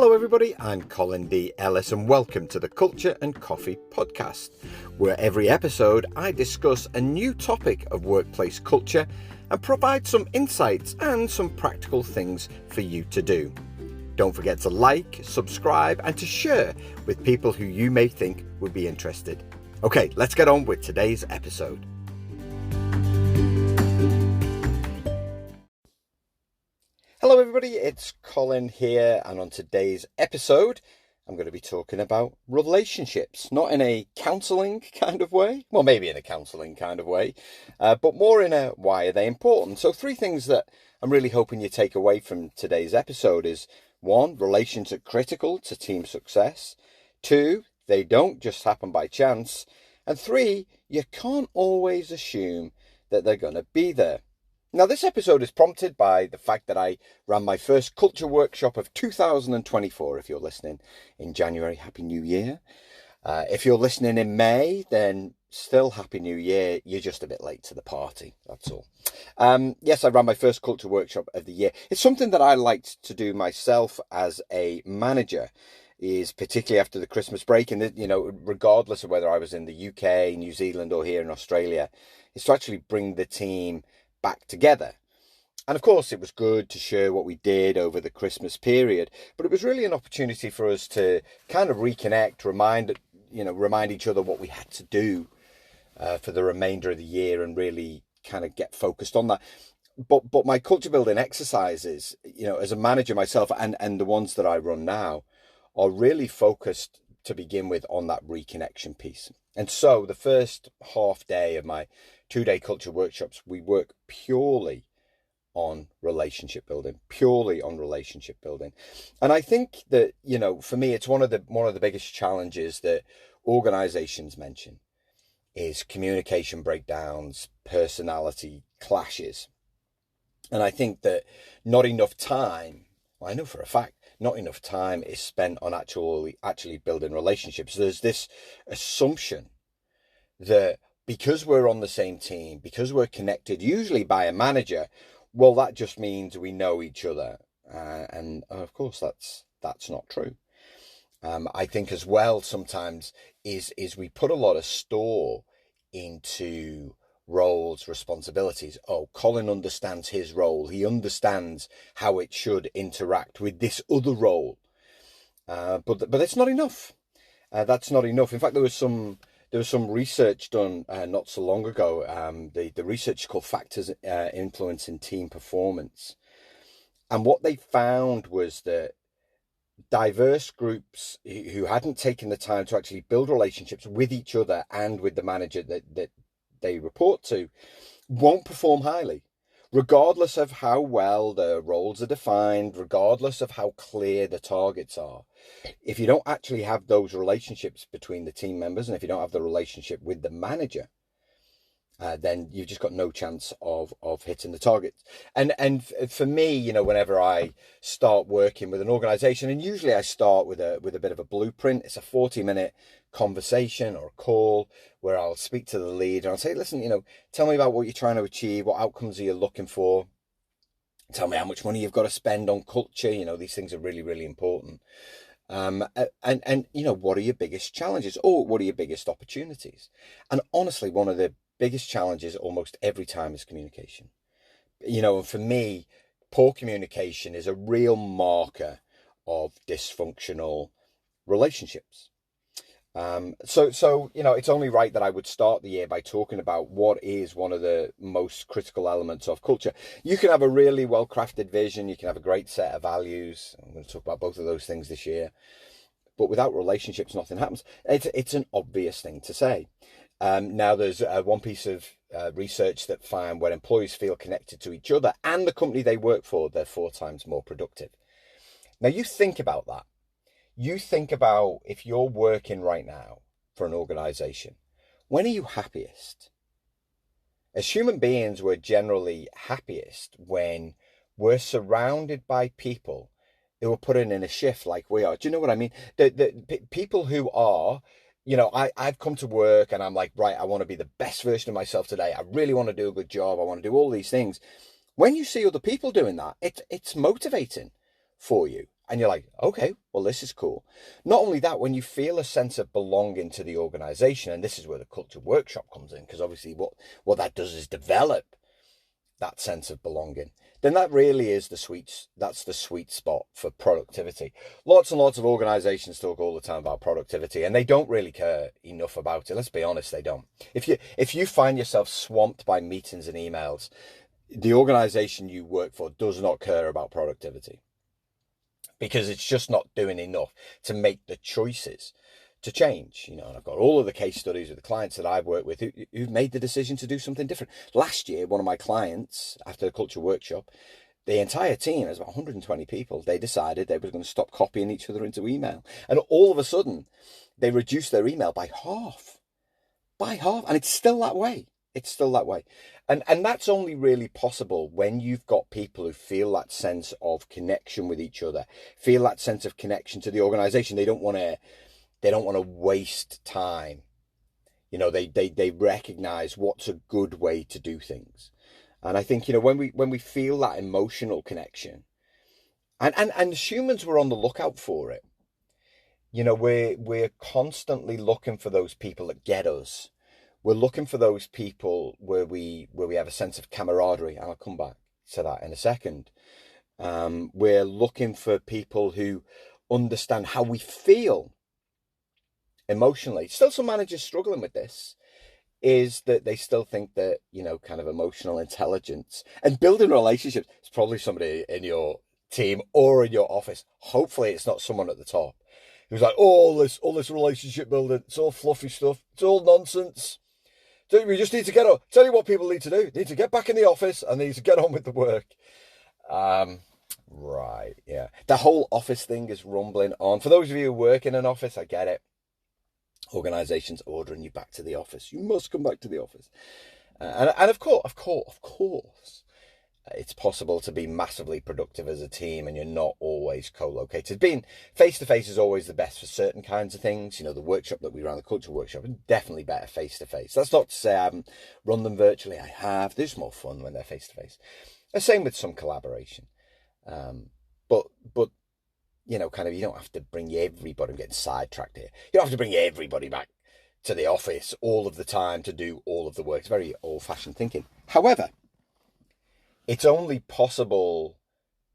Hello everybody, I'm Colin D. Ellis and welcome to the Culture and Coffee podcast, where every episode I discuss a new topic of workplace culture and provide some insights and some practical things for you to do. Don't forget to like, subscribe and to share with people who you may think would be interested. Okay, let's get on with today's episode. Hello everybody, it's Colin here, and on today's episode I'm going to be talking about relationships, not in a counselling kind of way, well maybe in a counselling kind of way, but more in a why are they important. So 3 things that I'm really hoping you take away from today's episode is 1, relations are critical to team success, 2, they don't just happen by chance, and 3, you can't always assume that they're going to be there. Now, this episode is prompted by the fact that I ran my first culture workshop of 2024. If you're listening in January, Happy New Year. If you're listening in May, then still Happy New Year. You're just a bit late to the party, that's all. Yes, I ran my first culture workshop of the year. It's something that I liked to do myself as a manager, is particularly after the Christmas break, and regardless of whether I was in the UK, New Zealand or here in Australia, is to actually bring the team back together. And of course it was good to share what we did over the Christmas period, but it was really an opportunity for us to kind of reconnect, remind each other what we had to do for the remainder of the year and really kind of get focused on that. But my culture building exercises, as a manager myself and the ones that I run now are really focused to begin with on that reconnection piece. And so the first half day of my 2-day culture workshops, we work purely on relationship building. And I think that, for me, it's one of the biggest challenges that organizations mention is communication breakdowns, personality clashes. And I think that not enough time, I know for a fact, not enough time is spent on actually building relationships. There's this assumption that because we're on the same team, because we're connected, usually by a manager, well, that just means we know each other. And of course, that's not true. I think as well, sometimes is we put a lot of store into roles, responsibilities. Oh, Colin understands his role. He understands how it should interact with this other role. But it's not enough. That's not enough. In fact, there was some research done not so long ago. The research is called Factors Influencing Team Performance. And what they found was that diverse groups who hadn't taken the time to actually build relationships with each other and with the manager that they report to won't perform highly, regardless of how well the roles are defined, regardless of how clear the targets are. If you don't actually have those relationships between the team members, and if you don't have the relationship with the manager, then you've just got no chance of hitting the target. And for me, whenever I start working with an organization, and usually I start with a bit of a blueprint. It's a 40-minute conversation or a call where I'll speak to the lead and I'll say, listen, tell me about what you're trying to achieve. What outcomes are you looking for? Tell me how much money you've got to spend on culture. These things are really, really important. And what are your biggest challenges, or what are your biggest opportunities? And honestly, one of the biggest challenges almost every time is communication. And for me, poor communication is a real marker of dysfunctional relationships. So it's only right that I would start the year by talking about what is one of the most critical elements of culture. You can have a really well-crafted vision. You can have a great set of values. I'm going to talk about both of those things this year. But without relationships, nothing happens. It's an obvious thing to say. Now, there's one piece of research that found when employees feel connected to each other and the company they work for, they're 4 times more productive. Now, you think about that. You think about if you're working right now for an organization, when are you happiest? As human beings, we're generally happiest when we're surrounded by people who are putting in a shift like we are. Do you know what I mean? The people who are, I've come to work and I'm like, right, I want to be the best version of myself today. I really want to do a good job. I want to do all these things. When you see other people doing that, it's motivating for you. And you're like, okay, well, this is cool. Not only that, when you feel a sense of belonging to the organization, and this is where the culture workshop comes in, because obviously what that does is develop that sense of belonging, then that really is that's the sweet spot for productivity. Lots and lots of organizations talk all the time about productivity, and they don't really care enough about it. Let's be honest, they don't. If you find yourself swamped by meetings and emails, the organization you work for does not care about productivity, because it's just not doing enough to make the choices to change. And I've got all of the case studies with the clients that I've worked with who've made the decision to do something different. Last year, one of my clients, after the culture workshop, the entire team, there's about 120 people, they decided they were going to stop copying each other into email. And all of a sudden, they reduced their email by half. And it's still that way. And that's only really possible when you've got people who feel that sense of connection with each other, feel that sense of connection to the organization. They don't want to waste time. They recognize what's a good way to do things. And I think, when we feel that emotional connection, and humans were on the lookout for it. We're constantly looking for those people that get us. We're looking for those people where we have a sense of camaraderie, and I'll come back to that in a second. We're looking for people who understand how we feel emotionally. Still, some managers struggling with this is that they still think that, kind of emotional intelligence and building relationships is probably somebody in your team or in your office. Hopefully it's not someone at the top who's like, all this relationship building, it's all fluffy stuff, it's all nonsense. So we just need to tell you what people need to do. They need to get back in the office and they need to get on with the work. Right, yeah. The whole office thing is rumbling on. For those of you who work in an office, I get it. Organizations ordering you back to the office. You must come back to the office. And of course, it's possible to be massively productive as a team and you're not always co-located. Being face-to-face is always the best for certain kinds of things. The workshop that we ran, the culture workshop, is definitely better face-to-face. That's not to say I haven't run them virtually. I have. There's more fun when they're face-to-face. The same with some collaboration. But you don't have to bring everybody. I'm getting sidetracked here. You don't have to bring everybody back to the office all of the time to do all of the work. It's very old-fashioned thinking. However, it's only possible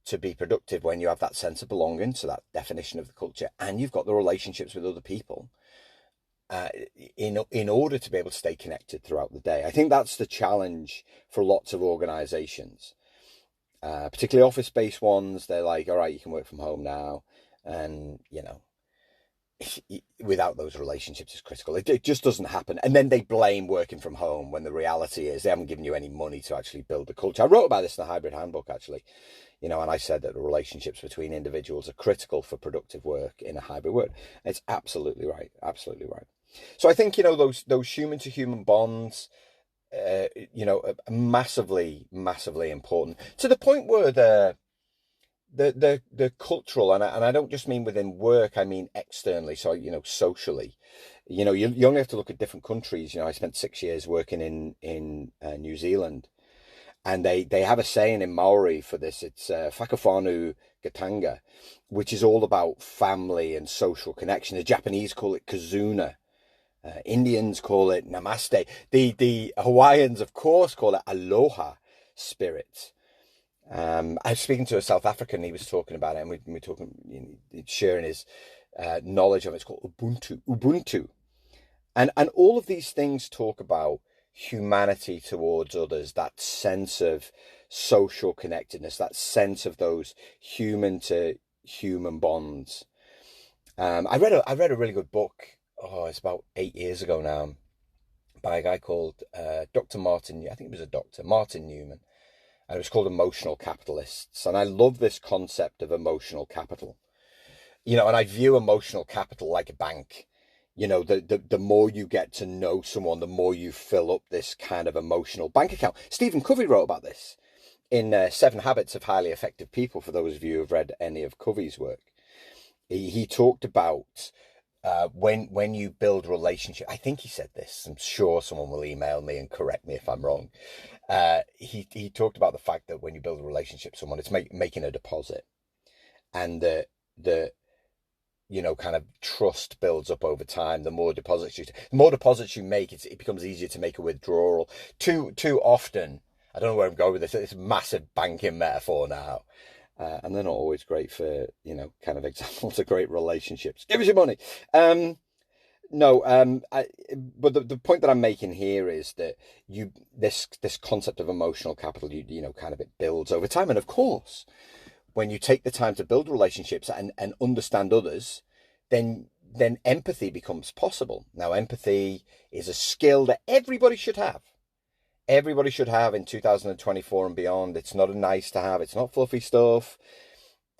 to be productive when you have that sense of belonging, so that definition of the culture, and you've got the relationships with other people in order to be able to stay connected throughout the day. I think that's the challenge for lots of organizations, particularly office-based ones. They're like, all right, you can work from home now. And, without those relationships is critical. It just doesn't happen. And then they blame working from home when the reality is they haven't given you any money to actually build the culture. I wrote about this in the Hybrid Handbook, actually, and I said that the relationships between individuals are critical for productive work in a hybrid work. It's absolutely right. Absolutely right. So I think, those human to human bonds, are massively, massively important, to the point where the cultural, and I don't just mean within work, I mean externally. So, socially, you only have to look at different countries. I spent 6 years working in New Zealand, and they have a saying in Maori for this. It's whakawhanu gatanga, which is all about family and social connection. The Japanese call it kazuna. Indians call it namaste. The Hawaiians, of course, call it aloha spirit. I was speaking to a South African, he was talking about it, and we were talking, sharing his knowledge of it. It's called Ubuntu. And all of these things talk about humanity towards others, that sense of social connectedness, that sense of those human to human bonds. I read a really good book, it's about 8 years ago now, by a guy called Dr. Martin, I think it was a doctor, Martin Newman. And it was called Emotional Capitalists. And I love this concept of emotional capital. And I view emotional capital like a bank. The more you get to know someone, the more you fill up this kind of emotional bank account. Stephen Covey wrote about this in 7 Habits of Highly Effective People, for those of you who have read any of Covey's work. He talked about when you build relationship. I think he said this. I'm sure someone will email me and correct me if I'm wrong. He talked about the fact that when you build a relationship with someone, it's making a deposit, and that that, kind of trust builds up over time. The more deposits you make, it becomes easier to make a withdrawal. Too often, I don't know where I'm going with this. It's a massive banking metaphor now. And they're not always great for, kind of examples of great relationships. Give us your money. But the point that I'm making here is that this concept of emotional capital, kind of it builds over time. And of course, when you take the time to build relationships and understand others, then empathy becomes possible. Now, empathy is a skill that everybody should have. Everybody should have in 2024 and beyond. It's not a nice to have. It's not fluffy stuff.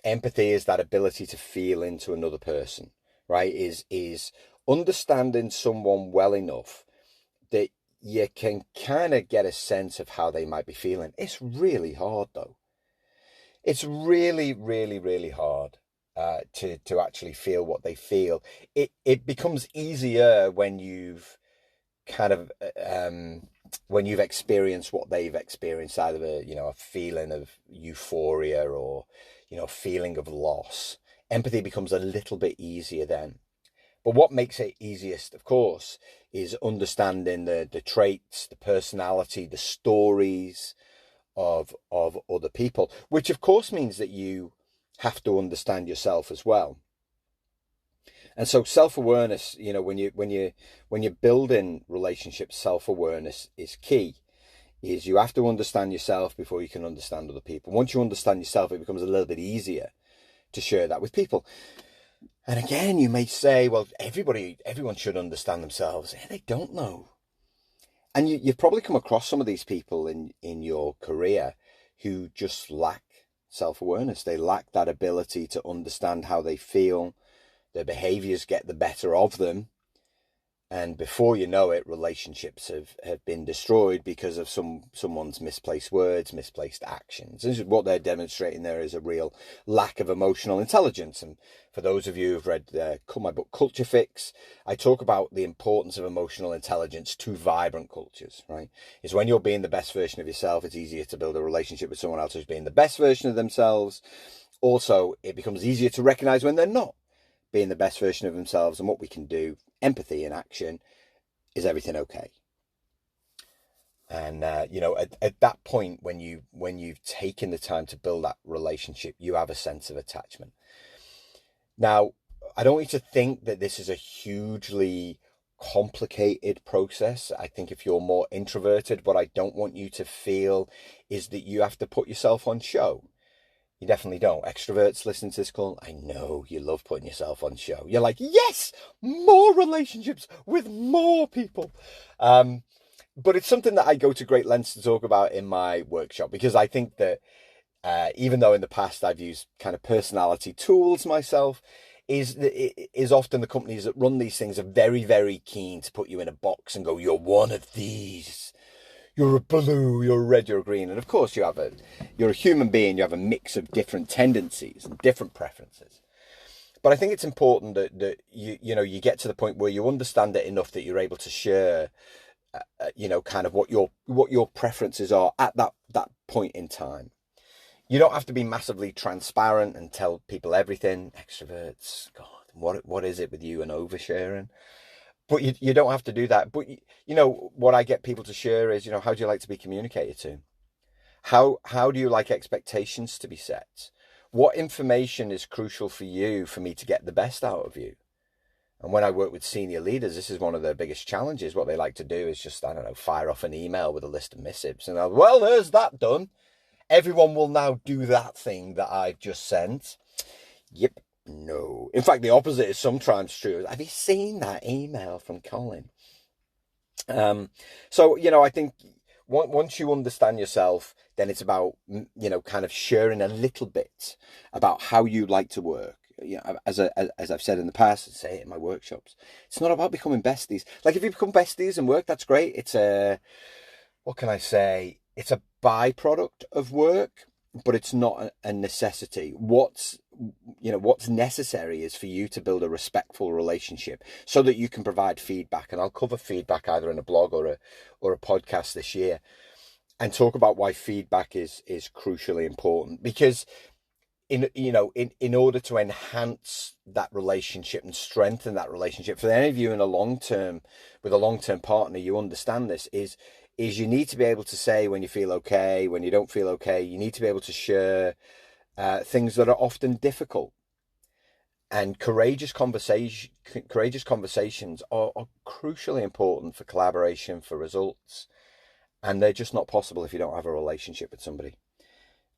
Empathy is that ability to feel into another person, right? Is understanding someone well enough that you can kind of get a sense of how they might be feeling. It's really hard, though. It's really, really, really hard to actually feel what they feel. It becomes easier when you've kind of when you've experienced what they've experienced, either a feeling of euphoria or a feeling of loss. Empathy becomes a little bit easier then. But what makes it easiest, of course, is understanding the traits, the personality, the stories of other people, which of course means that you have to understand yourself as well. And so self-awareness, when you're building relationships, self-awareness is key. Is you have to understand yourself before you can understand other people. Once you understand yourself, it becomes a little bit easier to share that with people. And again, you may say, well, everyone should understand themselves. Yeah, they don't know. And you've probably come across some of these people in your career who just lack self-awareness. They lack that ability to understand how they feel. Their behaviors get the better of them. And before you know it, relationships have been destroyed because of someone's misplaced words, misplaced actions. This is what they're demonstrating there is a real lack of emotional intelligence. And for those of you who've read my book, Culture Fix, I talk about the importance of emotional intelligence to vibrant cultures, right? It's when you're being the best version of yourself, it's easier to build a relationship with someone else who's being the best version of themselves. Also, it becomes easier to recognize when they're not being the best version of themselves, and what we can do, empathy in action. Is everything okay? And at that point, when you've taken the time to build that relationship, you have a sense of attachment. Now, I don't want you to think that this is a hugely complicated process. I think if you're more introverted, what I don't want you to feel is that you have to put yourself on show. You definitely don't. Extroverts listen to this call. I know you love putting yourself on show. You're like, yes, more relationships with more people. But it's something that I go to great lengths to talk about in my workshop, because I think that even though in the past I've used kind of personality tools myself, is often the companies that run these things are very, very keen to put you in a box and go, you're one of these. You're a blue, you're a red, you're a green. And of course you're a human being, you have a mix of different tendencies and different preferences. But I think it's important that you get to the point where you understand it enough that you're able to share, kind of what your preferences are at that point in time. You don't have to be massively transparent and tell people everything. Extroverts, God, what is it with you and oversharing? But you don't have to do that. But what I get people to share is, how do you like to be communicated to? How do you like expectations to be set? What information is crucial for you, for me to get the best out of you? And when I work with senior leaders, this is one of their biggest challenges. What they like to do is just, fire off an email with a list of missives. And well, there's that done. Everyone will now do that thing that I've just sent. Yep. No. In fact, the opposite is sometimes true. Have you seen that email from Colin? So, I think once you understand yourself, then it's about, kind of sharing a little bit about how you like to work. As I've said in the past, and say it in my workshops, it's not about becoming besties. Like, if you become besties in work, that's great. It's what can I say? It's a byproduct of work, but it's not a necessity. What's necessary is for you to build a respectful relationship so that you can provide feedback. And I'll cover feedback either in a blog or a podcast this year, and talk about why feedback is crucially important. Because in order to enhance that relationship and strengthen that relationship, for any of you in a long term with a long-term partner, you understand this is you need to be able to say when you feel okay, when you don't feel okay. You need to be able to share things that are often difficult. And courageous conversations are crucially important for collaboration, for results. And they're just not possible if you don't have a relationship with somebody.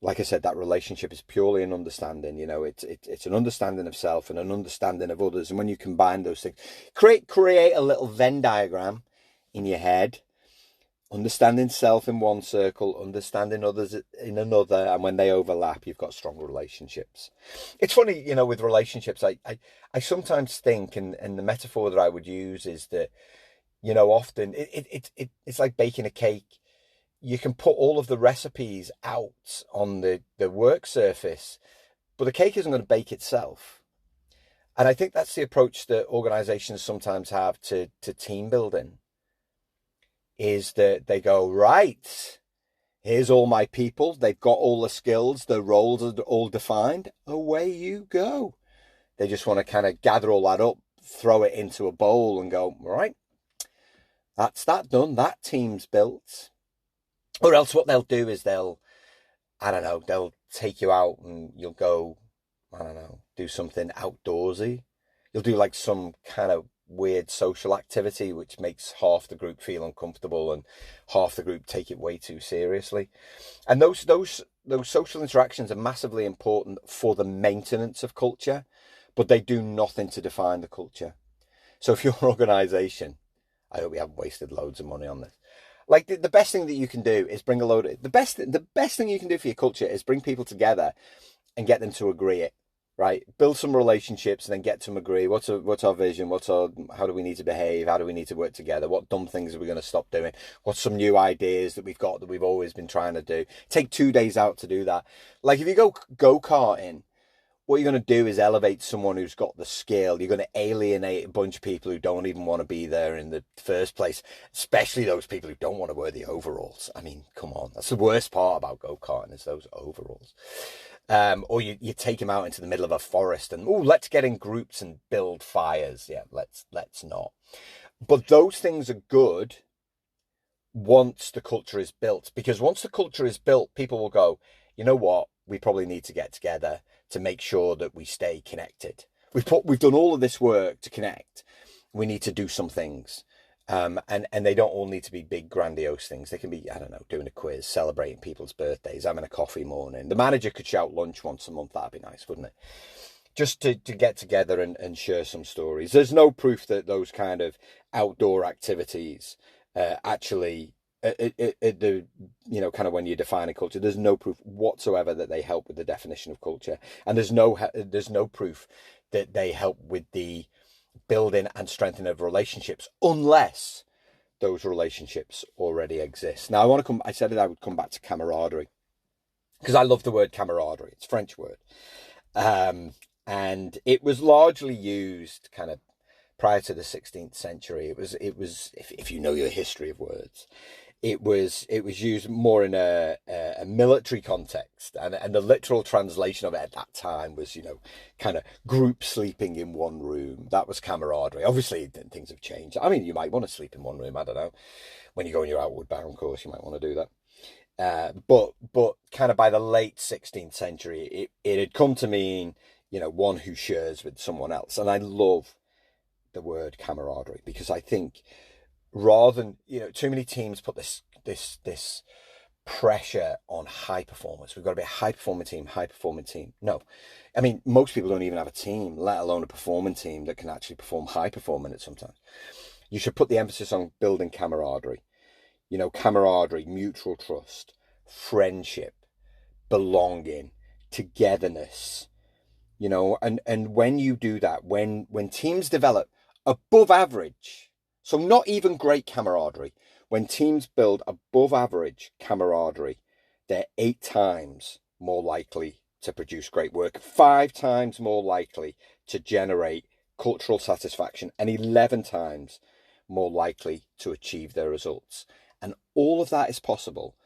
Like I said, that relationship is purely an understanding. It's an understanding of self and an understanding of others. And when you combine those things, create a little Venn diagram in your head. Understanding self in one circle, understanding others in another, and when they overlap, you've got strong relationships. It's funny, with relationships, I sometimes think, and the metaphor that I would use is that, often it's like baking a cake. You can put all of the recipes out on the work surface, but the cake isn't going to bake itself. And I think that's the approach that organizations sometimes have to team building. Is that they go, right, here's all my people. They've got all the skills. The roles are all defined. Away you go. They just want to kind of gather all that up, throw it into a bowl and go, all right, that's that done. That team's built. Or else what they'll do is they'll take you out and you'll go, do something outdoorsy. You'll do like some kind of weird social activity which makes half the group feel uncomfortable and half the group take it way too seriously. And those social interactions are massively important for the maintenance of culture, but they do nothing to define the culture. So if your organization, I hope we haven't wasted loads of money on this, like the best thing that you can do is the best thing you can do for your culture is bring people together and get them to agree it. Right, build some relationships and then get to agree. What's our vision? How do we need to behave? How do we need to work together? What dumb things are we going to stop doing? What's some new ideas that we've got that we've always been trying to do? Take 2 days out to do that. Like if you go karting, what you're going to do is elevate someone who's got the skill. You're going to alienate a bunch of people who don't even want to be there in the first place, especially those people who don't want to wear the overalls. I mean, come on, that's the worst part about go karting is those overalls. Or you take them out into the middle of a forest and, let's get in groups and build fires. Yeah, let's not. But those things are good once the culture is built, because once the culture is built, people will go, you know what, we probably need to get together to make sure that we stay connected. We've done all of this work to connect. We need to do some things. And they don't all need to be big, grandiose things. They can be, doing a quiz, celebrating people's birthdays, having a coffee morning. The manager could shout lunch once a month. That'd be nice, wouldn't it? Just to get together and share some stories. There's no proof that those kind of outdoor activities actually, kind of when you define a culture, there's no proof whatsoever that they help with the definition of culture. And there's no proof that they help with the building and strengthening of relationships unless those relationships already exist. Now I said that I would come back to camaraderie because I love the word camaraderie. It's a French word. And it was largely used kind of prior to the 16th century. It was if you know your history of words, it was used more in a military context, and the literal translation of it at that time was, kind of group sleeping in one room. That was camaraderie. Obviously, things have changed. I mean, you might want to sleep in one room. I don't know. When you go on your outward bound course, you might want to do that. But kind of by the late 16th century, it had come to mean, one who shares with someone else. And I love the word camaraderie because I think, rather than, too many teams put this pressure on high performance. We've got to be a high performing team. No, I mean, most people don't even have a team, let alone a performing team that can actually perform high performing at sometimes. You should put the emphasis on building camaraderie. Camaraderie, mutual trust, friendship, belonging, togetherness. And when you do that, when teams develop above average, so not even great camaraderie. When teams build above average camaraderie, they're 8 times more likely to produce great work, 5 times more likely to generate cultural satisfaction, and 11 times more likely to achieve their results. And all of that is possible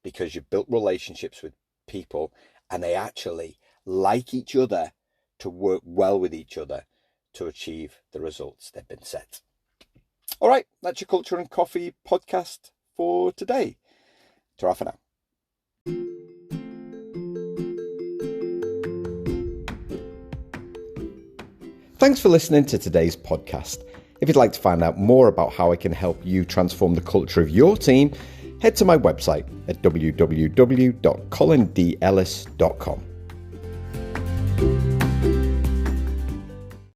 because you built relationships with people and they actually like each other, to work well with each other to achieve the results that have been set. All right, that's your Culture and Coffee podcast for today. Ta-ra for now. Thanks for listening to today's podcast. If you'd like to find out more about how I can help you transform the culture of your team, head to my website at www.colindellis.com.